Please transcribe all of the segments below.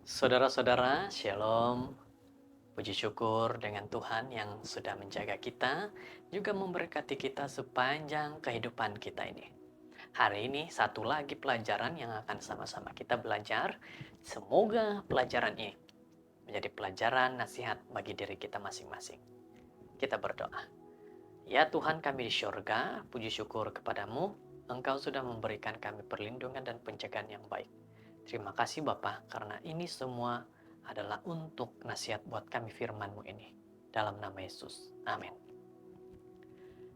Saudara-saudara, Shalom. Puji syukur dengan Tuhan yang sudah menjaga kita, juga memberkati kita sepanjang kehidupan kita ini. Hari ini satu lagi pelajaran yang akan sama-sama kita belajar. Semoga pelajaran ini menjadi pelajaran nasihat bagi diri kita masing-masing. Kita berdoa. Ya Tuhan kami di syurga, puji syukur kepadamu, Engkau sudah memberikan kami perlindungan dan penjagaan yang baik. Terima kasih Bapa, karena ini semua adalah untuk nasihat buat kami firman-Mu ini. Dalam nama Yesus. Amin.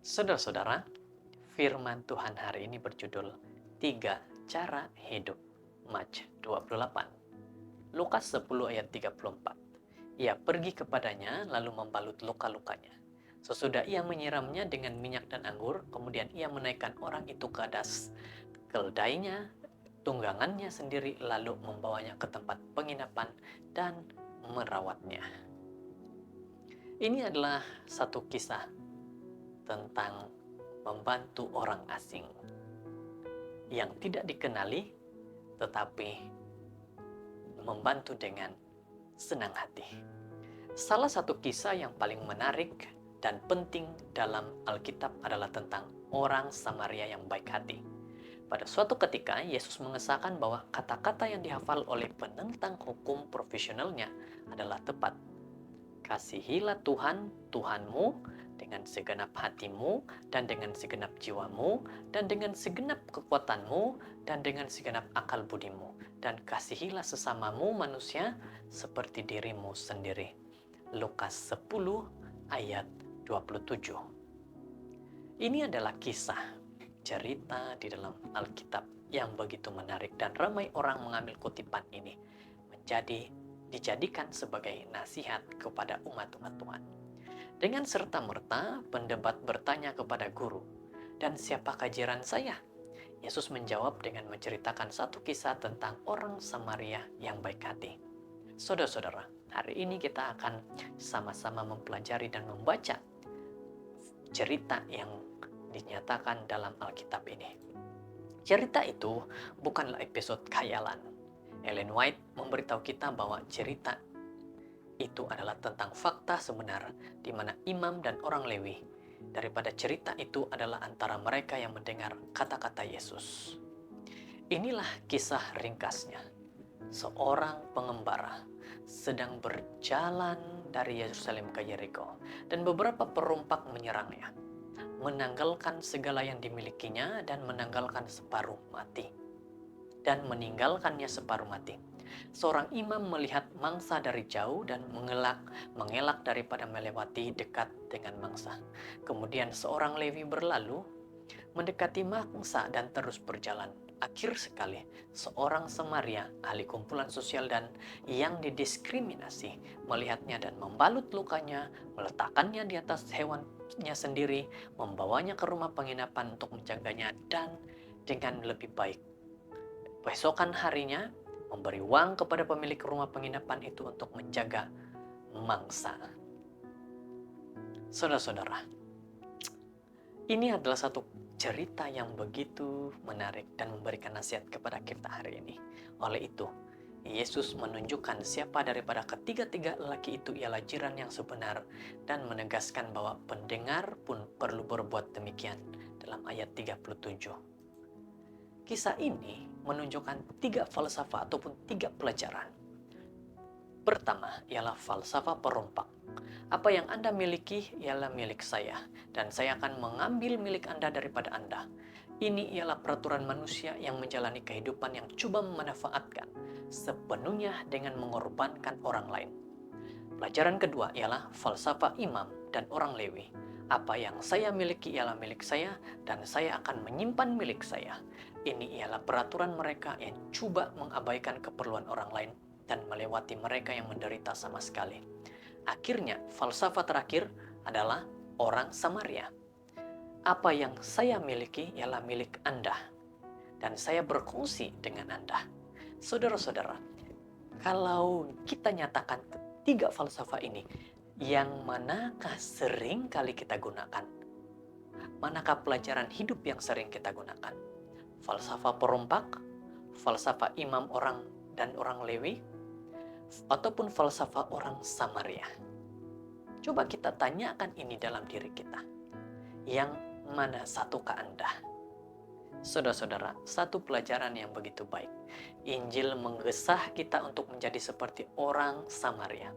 Saudara-saudara, firman Tuhan hari ini berjudul 3 Cara Hidup. Maj 28. Lukas 10 ayat 34. Ia pergi kepadanya lalu membalut luka-lukanya. Sesudah ia menyiramnya dengan minyak dan anggur, kemudian ia menaikkan orang itu ke atas keledainya, tunggangannya sendiri, lalu membawanya ke tempat penginapan dan merawatnya. Ini adalah satu kisah tentang membantu orang asing yang tidak dikenali, tetapi membantu dengan senang hati. Salah satu kisah yang paling menarik dan penting dalam Alkitab adalah tentang orang Samaria yang baik hati. Pada suatu ketika, Yesus mengesahkan bahwa kata-kata yang dihafal oleh penentang hukum profesionalnya adalah tepat. Kasihilah Tuhan, Tuhanmu, dengan segenap hatimu, dan dengan segenap jiwamu, dan dengan segenap kekuatanmu, dan dengan segenap akal budimu. Dan kasihilah sesamamu manusia seperti dirimu sendiri. Lukas 10 ayat 27. Ini adalah kisah cerita di dalam Alkitab yang begitu menarik dan ramai orang mengambil kutipan ini dijadikan sebagai nasihat kepada umat-umat Tuhan. Dengan serta-merta pendebat bertanya kepada guru, "Dan siapakah jiran saya?" Yesus menjawab dengan menceritakan satu kisah tentang orang Samaria yang baik hati. Saudara-saudara, hari ini kita akan sama-sama mempelajari dan membaca cerita yang dinyatakan dalam Alkitab ini. Cerita itu bukanlah episode khayalan. Ellen White memberitahu kita bahwa cerita itu adalah tentang fakta sebenar di mana imam dan orang Lewi. Daripada cerita itu adalah antara mereka yang mendengar kata-kata Yesus. Inilah kisah ringkasnya. Seorang pengembara sedang berjalan dari Yerusalem ke Yeriko, dan beberapa perompak menyerangnya, menanggalkan segala yang dimilikinya dan meninggalkannya separuh mati. Seorang imam melihat mangsa dari jauh dan mengelak daripada melewati dekat dengan mangsa. Kemudian seorang Lewi berlalu mendekati mangsa dan terus berjalan. Akhir sekali, seorang Samaria, ahli kumpulan sosial dan yang didiskriminasi, melihatnya dan membalut lukanya, meletakkannya di atas hewannya sendiri, membawanya ke rumah penginapan untuk menjaganya, dan dengan lebih baik, besokan harinya, memberi uang kepada pemilik rumah penginapan itu untuk menjaga mangsa. Saudara-saudara, ini adalah satu cerita yang begitu menarik dan memberikan nasihat kepada kita hari ini. Oleh itu, Yesus menunjukkan siapa daripada ketiga-tiga lelaki itu ialah jiran yang sebenar dan menegaskan bahwa pendengar pun perlu berbuat demikian dalam ayat 37. Kisah ini menunjukkan 3 falsafah ataupun 3 pelajaran. Pertama ialah falsafah perompak. Apa yang Anda miliki ialah milik saya, dan saya akan mengambil milik Anda daripada Anda. Ini ialah peraturan manusia yang menjalani kehidupan yang coba memanfaatkan sepenuhnya dengan mengorbankan orang lain. Pelajaran kedua ialah falsafah imam dan orang Lewi. Apa yang saya miliki ialah milik saya, dan saya akan menyimpan milik saya. Ini ialah peraturan mereka yang coba mengabaikan keperluan orang lain dan melewati mereka yang menderita sama sekali. Akhirnya, falsafah terakhir adalah orang Samaria. Apa yang saya miliki ialah milik Anda, dan saya berkongsi dengan Anda. Saudara-saudara, kalau kita nyatakan ketiga falsafah ini, yang manakah sering kali kita gunakan? Manakah pelajaran hidup yang sering kita gunakan? Falsafah perompak, falsafah imam dan orang Lewi, ataupun falsafah orang Samaria. Coba kita tanyakan ini dalam diri kita. Yang mana satukah Anda? Saudara-saudara, satu pelajaran yang begitu baik. Injil menggesah kita untuk menjadi seperti orang Samaria.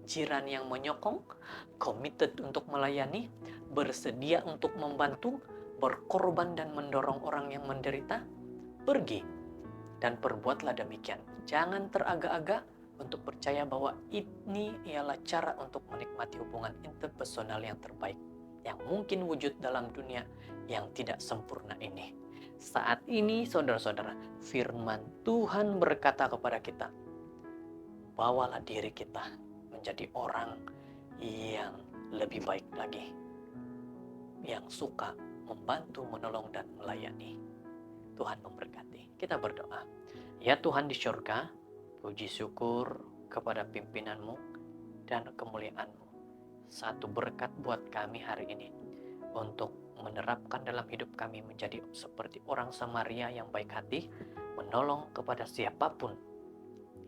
Jiran yang menyokong, committed untuk melayani, bersedia untuk membantu, berkorban dan mendorong orang yang menderita. Pergi dan perbuatlah demikian. Jangan teragak-agak untuk percaya bahwa ini ialah cara untuk menikmati hubungan interpersonal yang terbaik, yang mungkin wujud dalam dunia yang tidak sempurna ini. Saat ini, saudara-saudara, firman Tuhan berkata kepada kita, bawalah diri kita menjadi orang yang lebih baik lagi, yang suka membantu, menolong, dan melayani. Tuhan memberkati. Kita berdoa. Ya Tuhan di surga, puji syukur kepada pimpinan-Mu dan kemuliaan-Mu. Satu berkat buat kami hari ini untuk menerapkan dalam hidup kami menjadi seperti orang Samaria yang baik hati, menolong kepada siapapun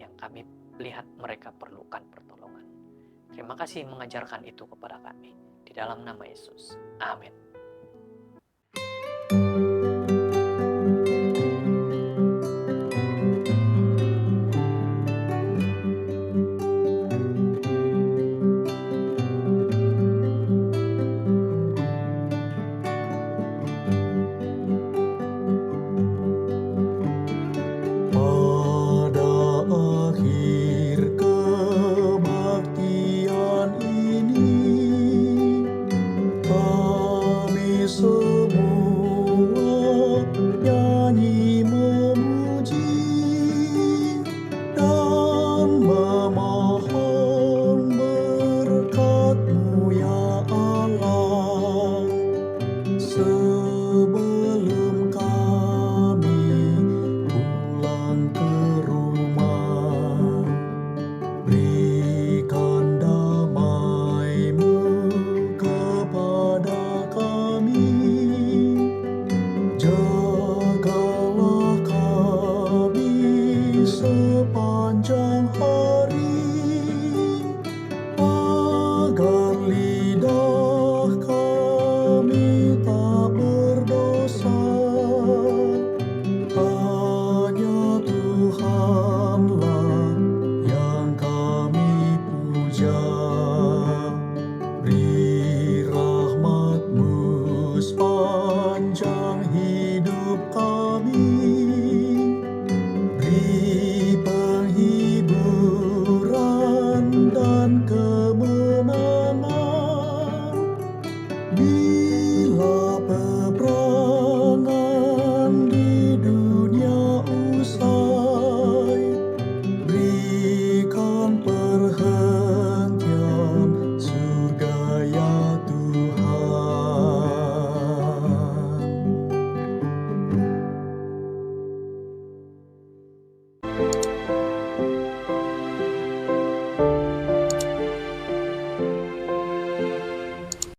yang kami lihat mereka perlukan pertolongan. Terima kasih mengajarkan itu kepada kami. Di dalam nama Yesus. Amin.